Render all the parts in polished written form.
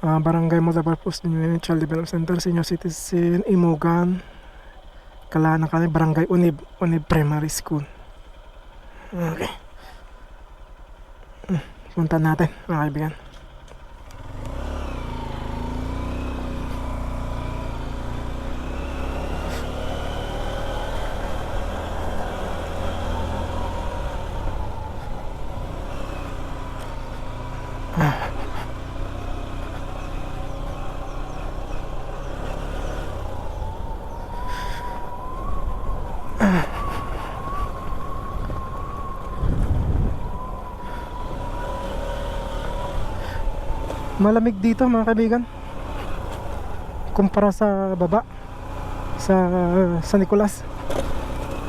Barangay Multipurpose Child Development Center, Senior Citizen, Imogan, Kalana kami, Barangay Unib Primary School. Okay. Punta natin mga kaibigan. Malamig dito mga kaibigan kumpara sa baba sa Nicolas.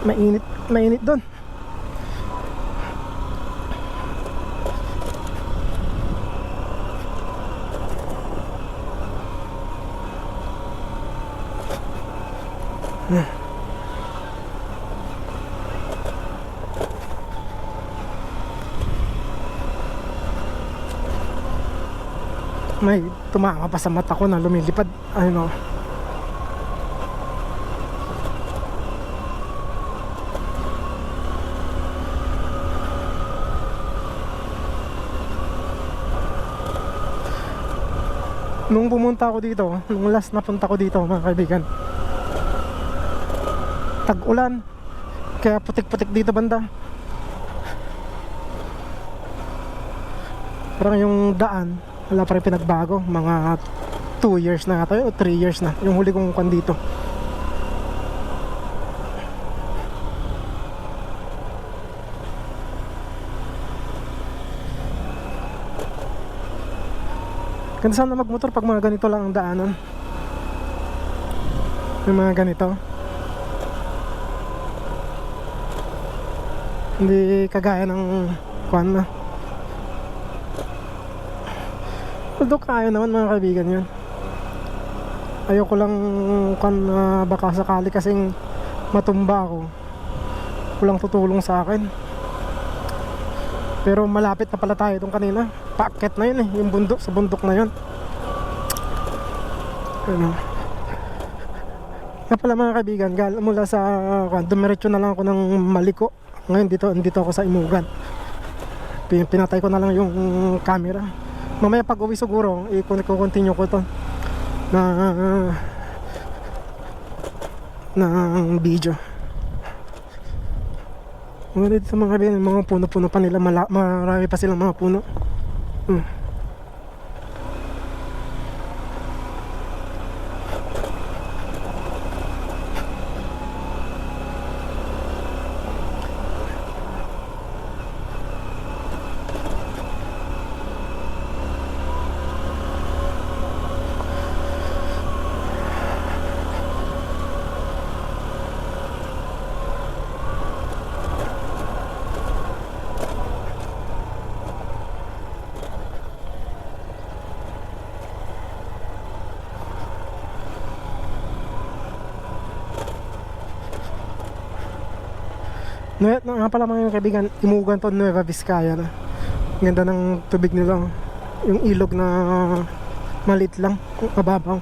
Mainit doon. May tumama pa sa mata ko na lumilipad. Ano? Nung pumunta ako dito, nung last na punta ko dito mga kaibigan, tag-ulan, kaya putik-putik dito banda. Parang yung daan wala pa rin pinagbago. Mga 2 years na ata o 3 years na yung huli kong kwan dito. Ganda sana magmotor pag mga ganito lang ang daanan. Yung mga ganito, hindi kagaya ng kwan na. Although kaya naman mga kaibigan yun. Ayoko lang kung baka sakali kasing matumba ako, walang tutulong sa akin. Pero malapit na pala tayo itong kanina. Paakyat na yun eh, yung bundok, sa bundok na yun. Ano? Kaya pala mga kaibigan, mula sa dumiretso na lang ako ng Maliko. Ngayon dito ako sa Imogan. Pinatay ko na lang yung camera. Mamaya pag uwi siguro i-continue ko to na video. Mga dito mga kaibigan, mga puno-puno pa nila, marami pa silang mga puno. Nga pala mga kaibigan, Imogan to, Nueva Vizcaya na. Ganda ng tubig nila. Yung ilog na maliit lang, mababaw.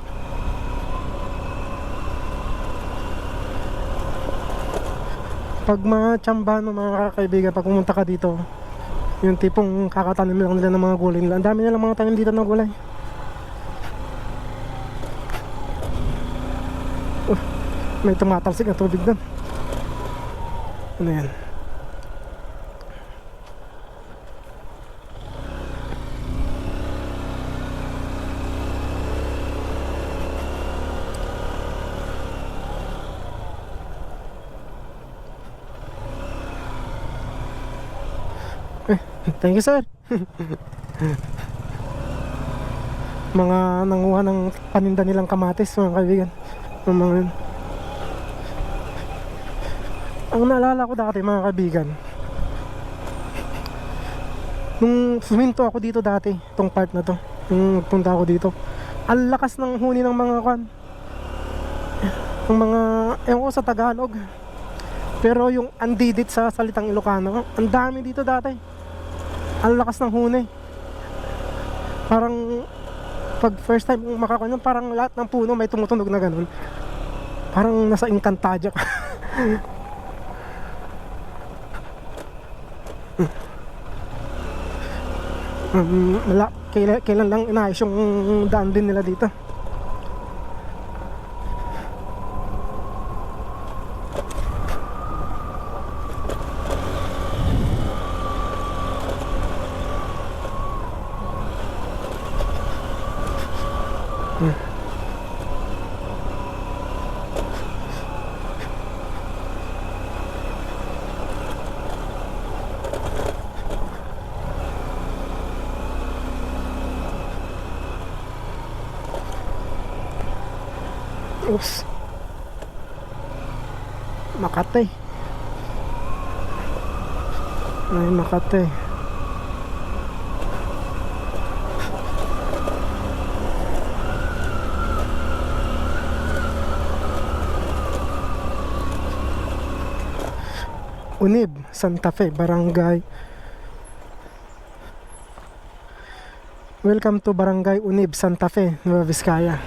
Pag matsambahan mo mga kaibigan, pag pumunta ka dito, yung tipong kakatanim lang nila ng mga gulay nila. Ang dami nilang mga tanim dito ng gulay. May tumatalsik na tubig doon. Ano yan? Thank you sir. Mga nanguha ng paninda nilang kamatis mga kaibigan. Mga yun. Ang naalala ko dati mga kaibigan, nung suminto ako dito dati, itong part na to, nung punta ako dito, ang lakas ng huni ng mga ng mga, ewan ko sa Tagalog, pero yung andidit sa salitang Ilocano, ang dami dito dati. Ang lakas ng huni. Parang Pag first time mong makakuha, parang lahat ng puno may tumutunog na ganun. Parang nasa Encantadia ka. Kailan lang inayos yung daan din nila dito. Oops. Makati. Ay, Makati. Unib, Santa Fe, Barangay. Welcome to Barangay Unib, Santa Fe, Nueva Vizcaya.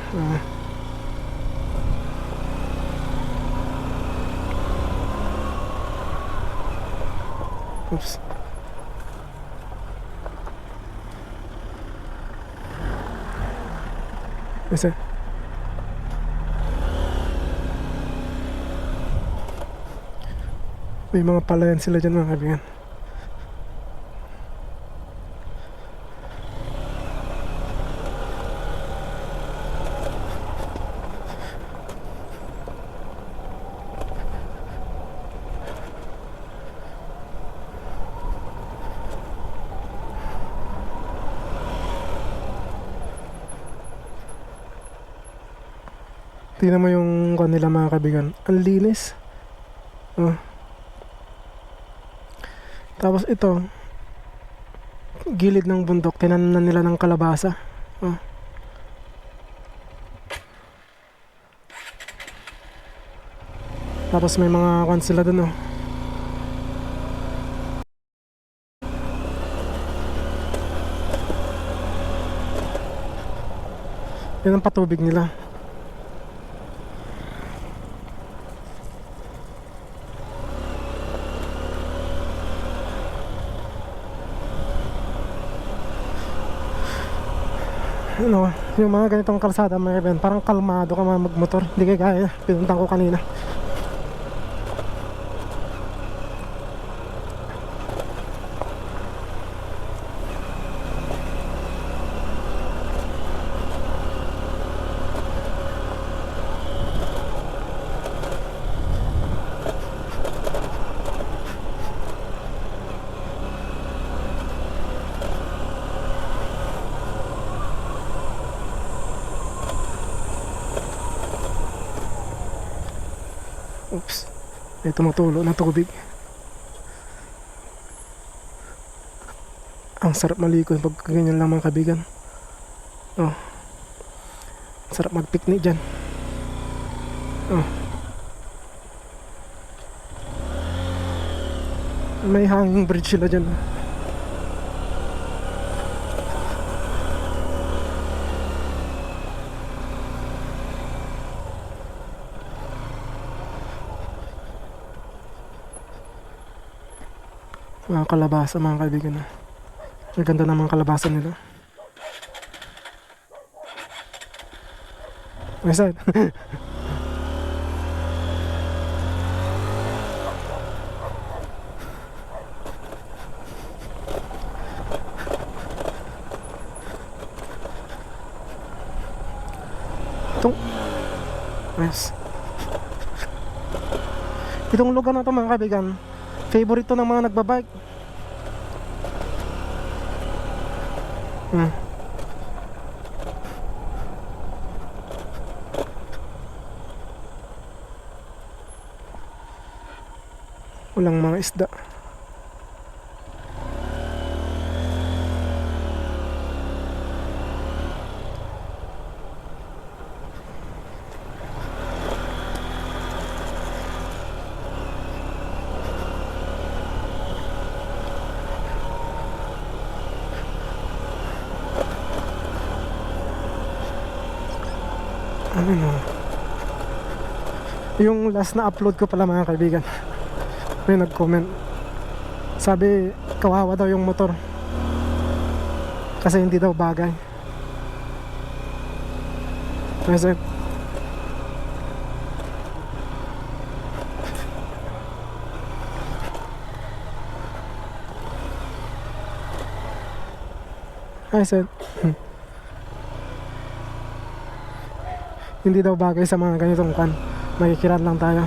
Oops. Isa. May mga palayan sila dyan mga kaibigan. Tingnan mo yung kanila mga kaibigan. Ang linis. Oh. Tapos ito, gilid ng bundok, tinanan nila ng kalabasa. Oh. Tapos may mga kwan sila dun, oh. Yan ang patubig nila. Ano, yung mga ganitong kalsada mga kaibigan, parang kalmado ka mga magmotor, hindi kaya gaya pinuntan ko kanina. Oops, may tumutulo na tubig. Ang sarap maligo pag ganyan lang mga kaibigan. Oh, sarap mag-picnic dyan. Oh, may hanging bridge sila dyan. Mga kalabasa mga kaibigan. Ang ganda naman kalabasa nila. May side. Itong yes. Itong lugar na ito mga kaibigan, favorite to ng mga nagbabike. Walang mga isda. Ano yun? Yung last na upload ko pala mga kaibigan, may nag-comment. Sabi, kawawa daw yung motor kasi hindi daw bagay. Kasi I said, hindi daw bagay sa mga ganitong kan. Makikiran lang tayo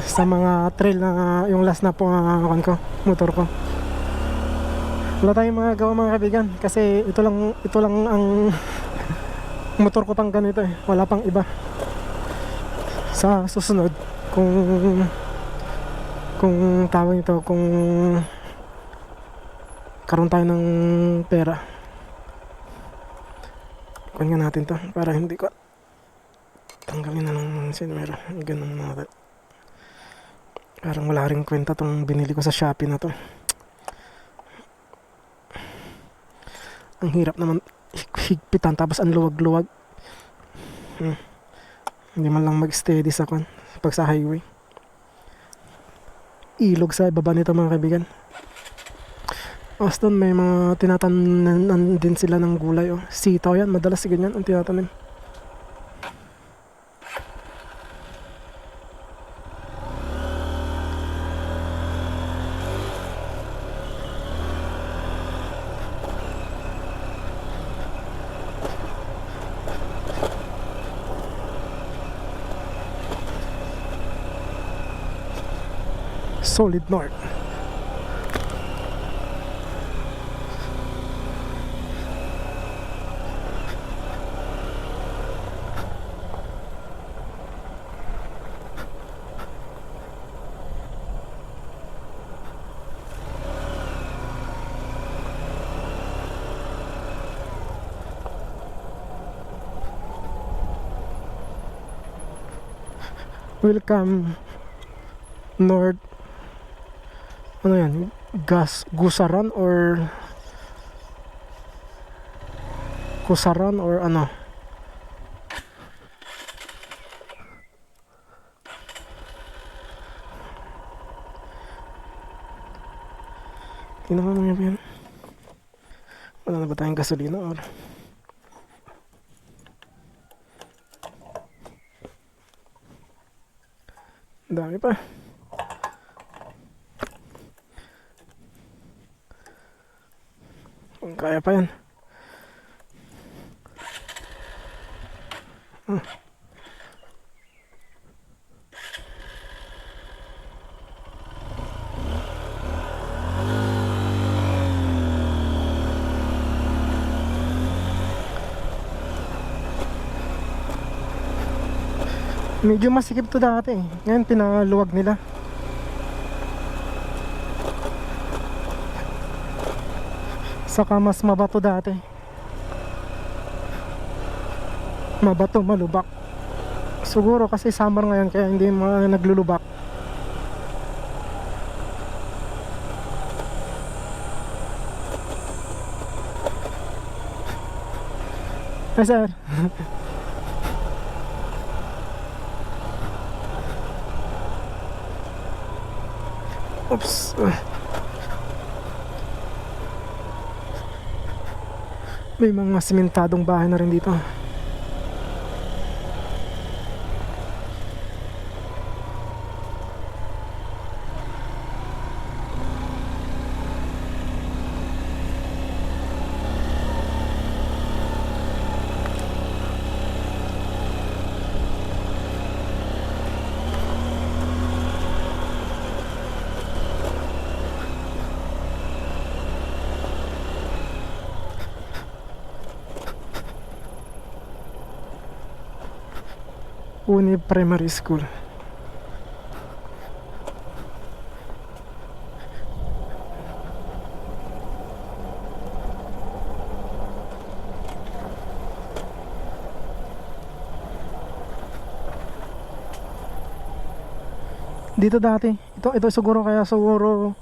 sa mga trail na yung last na po kan ko, motor ko. Wala tayong mga gawa mga kaibigan kasi ito lang ang motor ko pang ganito eh. Wala pang iba. Sa susunod kung tawag ito, kung karoon tayo ng pera, kunin nga natin to para hindi ko tanggalin na lang sinmero. Ganun natin. Parang wala rin kwenta tong binili ko sa Shopee na to. Ang hirap naman higpitan tapos ang luwag-luwag. Hindi man lang mag-steady sa pag sa highway. Ilog sa baba nito mga kaibigan. Austin, may mga tinatanan din sila ng gulay. Oh. Sitaw yan, madalas ganyan ang tinatanim. Solid North. Welcome North. Ano yan? Gusaran or Kusaran or ano? Tingnan mo nga yan. Wala na ba tayong gasolina or? Dami pa. Kaya pa yan. Medyo masikip to dati. Ngayon pinaluwag nila. Saka mas mabato dati. Mabato, malubak. Siguro kasi summer ngayon kaya hindi naglulubak. Hey sir. Oops. May mga simentadong bahay na rin dito. Uni Primary School. Dito dati, ito siguro kaya siguro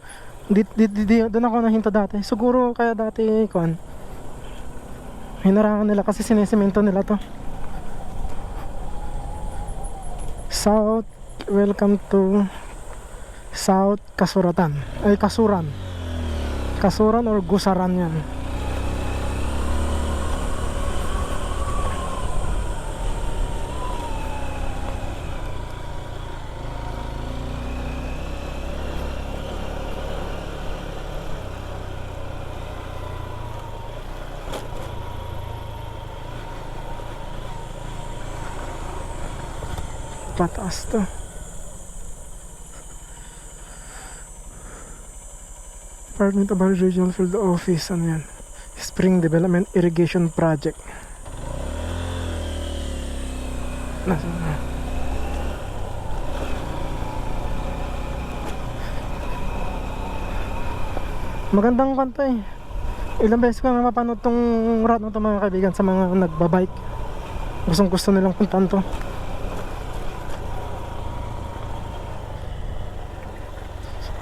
doon ako nahinto dati. Siguro kaya dati kon Hinarangan nila kasi sinisemento nila to. South, welcome to South Kasuratan. Ay, Kasuran. Kasuran or Gusaran yan. Pataas to. Department of Regional Field Office. Ano yan? Spring Development Irrigation Project. Nasaan na? Magandang kanta eh. Ilang beses ko na mapanood tong route na to mga kaibigan sa mga nagbabike. Gustong gusto nilang puntan to.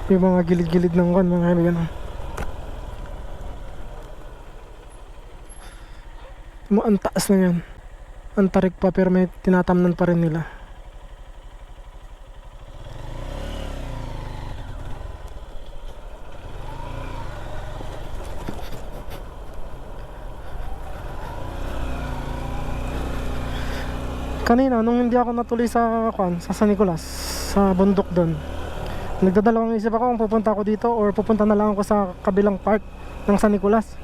Yung mga gilid-gilid ng kan mga kaibigan. Ang taas na yan. Ang tarik pa pero may tinatamnan pa rin nila. Kanina nung hindi ako natuloy sa San Nicolas, sa bundok doon, nagdadalawang isip ako kung pupunta ako dito or pupunta na lang ako sa kabilang part ng San Nicolas.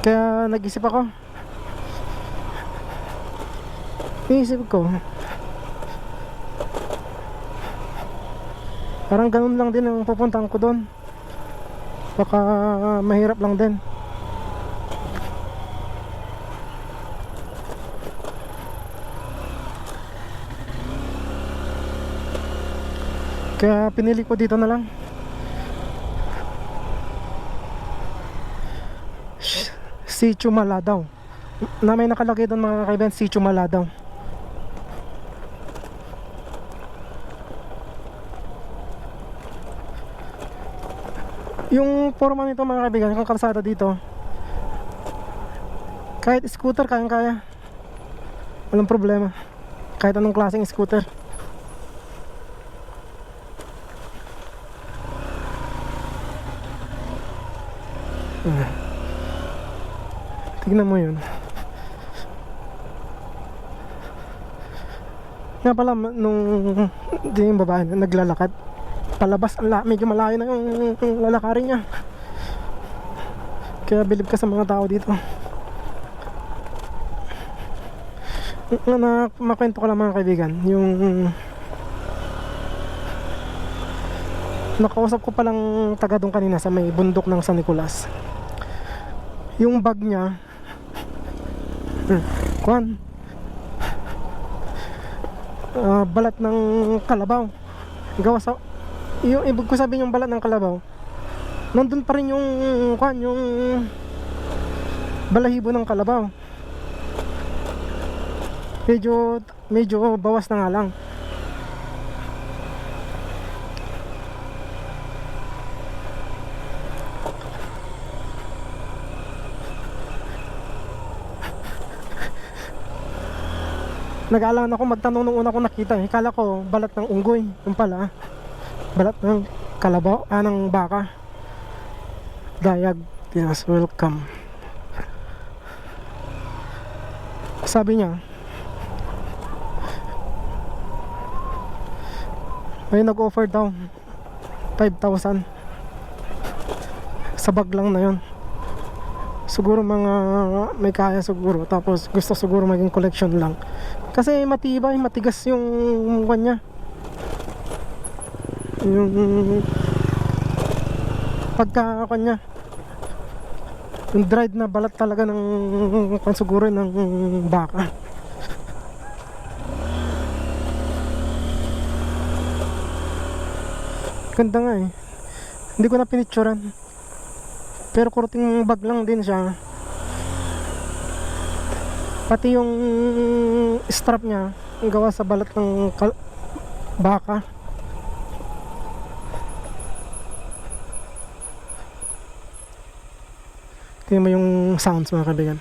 Kaya nag-isip ako. Iisip ko, parang ganun lang din ang pupuntahan ko doon. Baka mahirap lang din. Kaya pinili ko dito na lang. Sitio Maladaw. Na may nakalagay doon mga kaibigan, Sitio Maladaw. Yung forma nito mga kaibigan, yung kalsada dito, kahit scooter kayang-kaya. Walang problema. Kahit anong klaseng scooter. Tignan mo yun. Nga pala nung di yung babae naglalakad palabas, medyo malayo na yung lalakarin niya. Kaya bilib ka sa mga tao dito. Makwento ko lang mga kaibigan, yung nakausap ko palang taga doon kanina sa may bundok ng San Nicolas. Yung bag niya balat ng kalabaw. Gawa sa yung ibig ko sabihin, yung balat ng kalabaw nandun pa rin yung yung balahibo ng kalabaw. Medyo bawas na nga lang. Nag-aalangan ako magtanong nung una ko nakita eh. Kala ko balat ng unggoy. Yung pala balat ng kalabaw, ng baka. Dayag, yes, welcome. Sabi niya may nag-offer daw 5,000 sa bag lang na yun. Siguro mga may kaya siguro. Tapos gusto siguro maging collection lang. Kasi matibay, matigas yung kanya. Yung pagka kanya. Yung dried na balat talaga ng siguro ng baka. Ganda nga eh. Hindi ko na pinicturan. Pero kurting bag lang din siya. Pati yung strap niya ang gawa sa balat ng baka. Tingnan mo yung sounds mga kaibigan.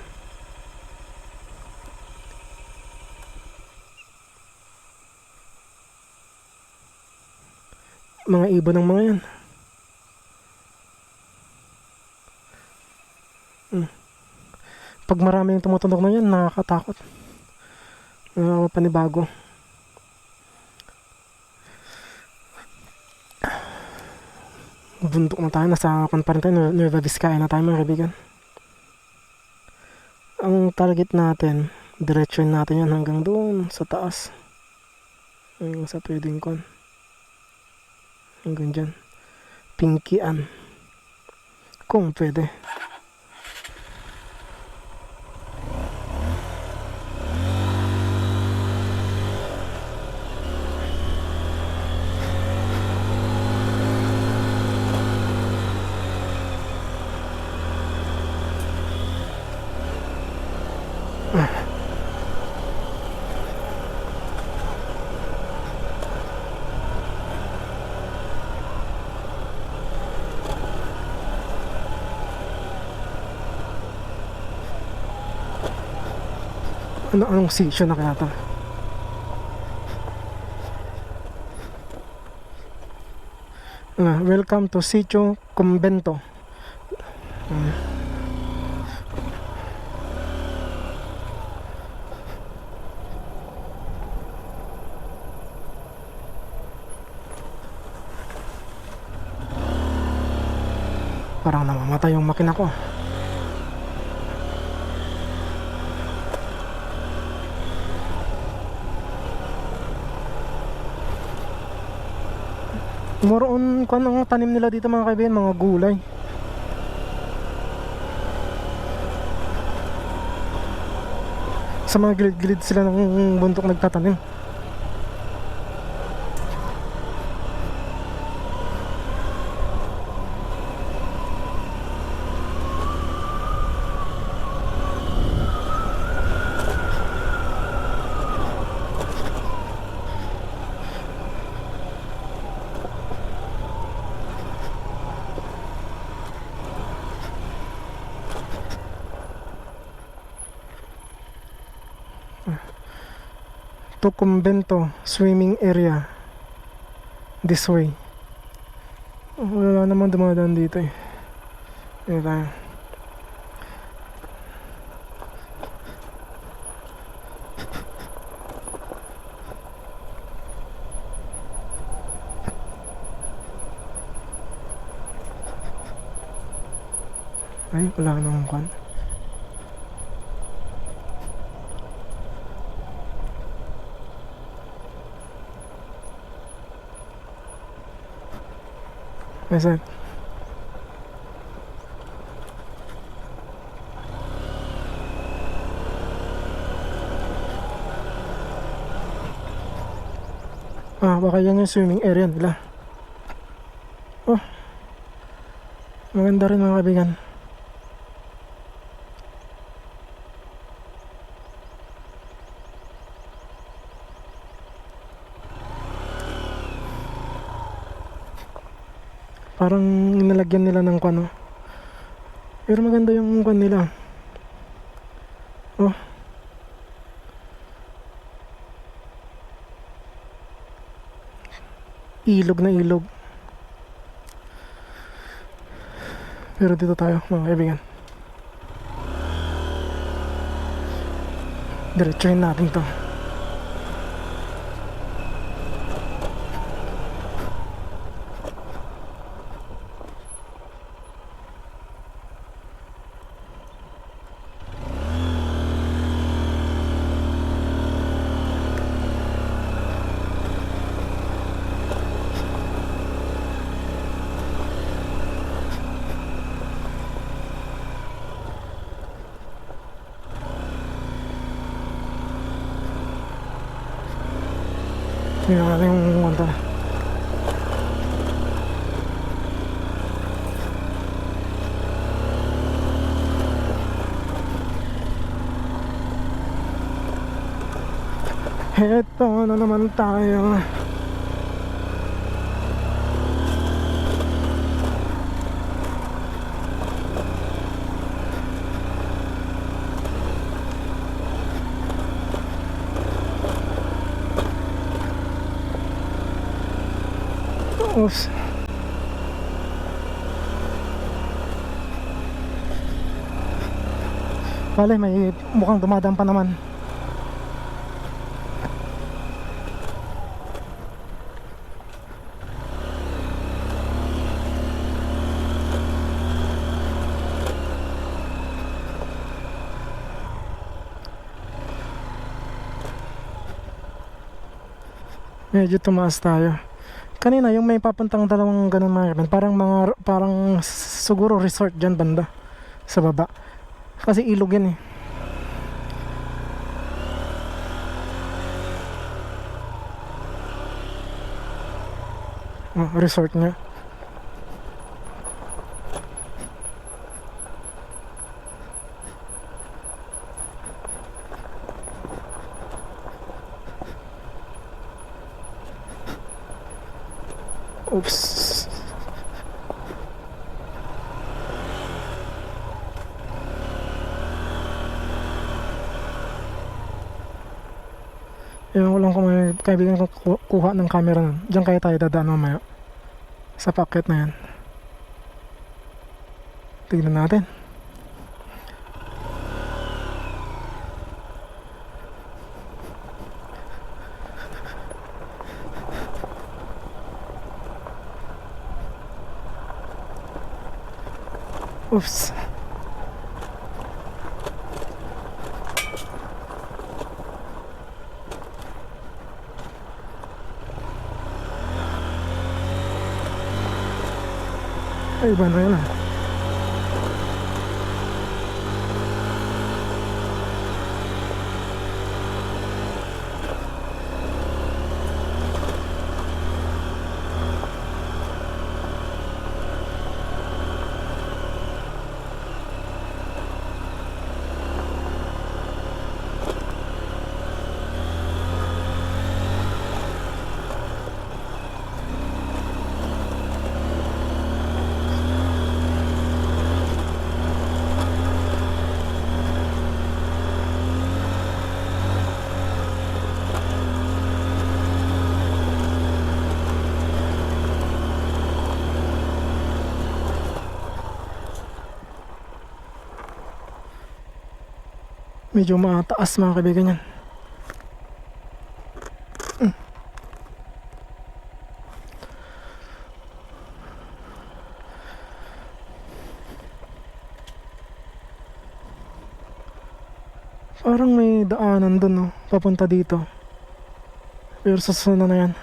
libo ng mga yan. Pag marami yung tumutunog na yan, nakakatakot. Panibago. Bundok na tayo, nasa pa rin tayo, Nueva Vizcaya na tayo mga kaibigan. Ang target natin, diretsuin natin yan hanggang doon sa taas. Hanggang sa pwedeng kon. Hanggang dyan. Pinkian. Kung pwede. Anong sitio na kaya ito? Welcome to Sitio Convento. Parang namamatay yung makina ko. More on kung ang tanim nila dito mga kaibigan, mga gulay. Sa mga gilid-gilid sila ng bundok nagtatanim. To Convento swimming area this way. Wala naman dumadaan dito eh. Dito tayo. Ay, wala namang kwan. Yes, sir. Baka yan yung swimming area nila. Oh, maganda rin mga kaibigan. Parang nilagyan nila ng kano. Pero maganda yung kwan nila. Oh. Ilog na ilog. Pero dito tayo mga kaibigan. Diretsuhin natin to. Tingnan natin yung kanta. Heto na naman tayo. Oops. Bale, may mukhang dumadaan pa naman. Medyo tumaas tayo. Kanina yung may papuntang dalawang ganun mga kaibigan, parang siguro resort dyan banda sa baba. Kasi ilog yan eh. Oh, resort nga. Oops. Ewan ko lang kung may kaibigan ko kuha ng camera nun. Diyan kaya tayo dadaan mamaya. Sa packet na yan. Tignan natin. Oops. Ay, iba na yun ah. Medyo mataas mga kaibigan yan. Parang may daanan dun no, papunta dito. Pero sa sunod na yan.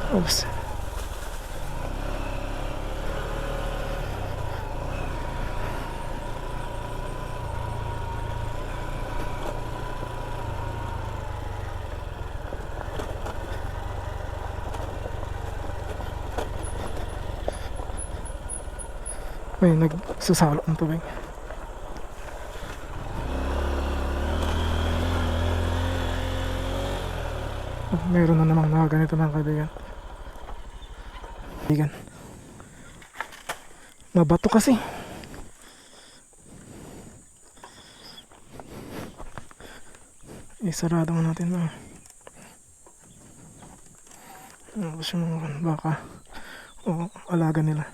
Oops. May nagsasalo ng tubig. Oh, meron na namang mga ganito mga kaibigan. Mabato kasi. Isarado mo natin ba? Gusto mo baka o alaga nila.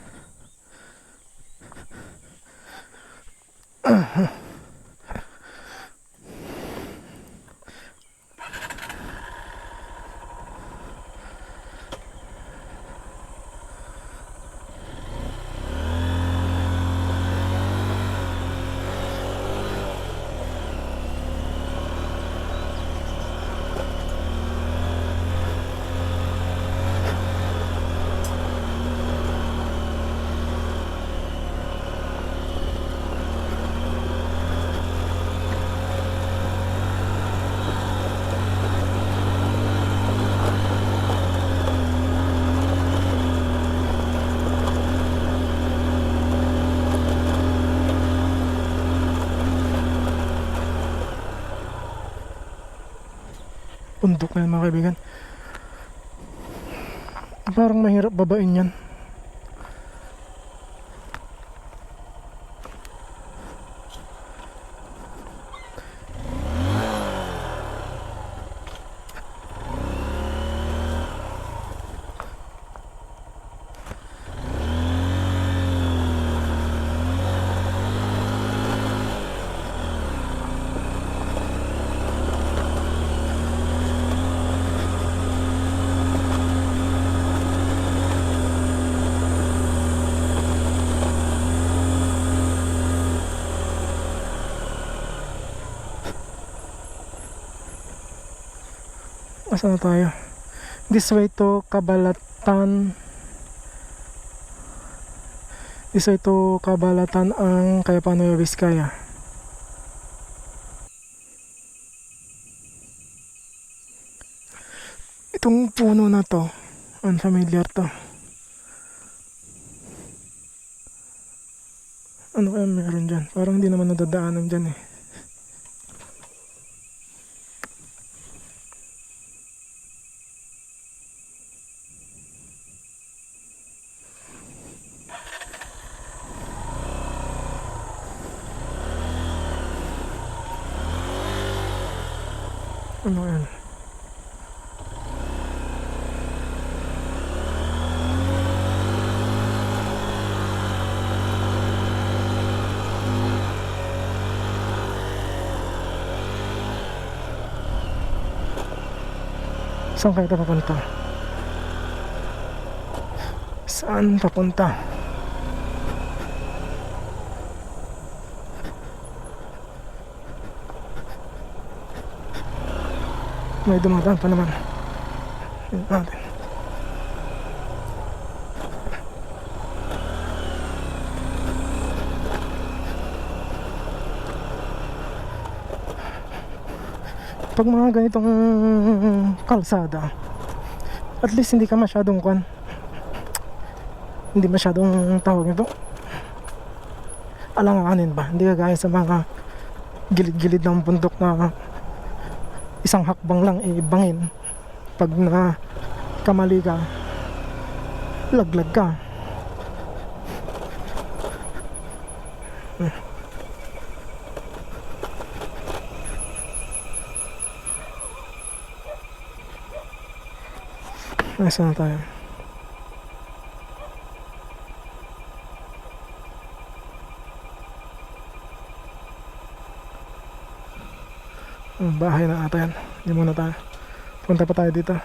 Bundok na yan mga kaibigan. Parang mahirap babain yan. Asa na tayo? This way to Cabalatan. This way to Cabalatan ang Kayapan Nueva Vizcaya. Itong puno na to, unfamiliar to. Ano kaya meron dyan? Parang hindi naman nadadaanan dyan eh. Ano yan? Saan kayo papunta? Saan papunta? May dumadaan pa naman. Tingnan natin. Pag mga ganitong kalsada, at least hindi ka masyadong hindi masyadong tawag nito, alanganin ba, hindi ka gaya sa mga gilid-gilid ng bundok na isang hakbang lang ibangin. Pag na kamali ka, laglag ka. Nasaan na tayo? Bahay na ata yan. Hindi muna tayo. Punta pa tayo dito.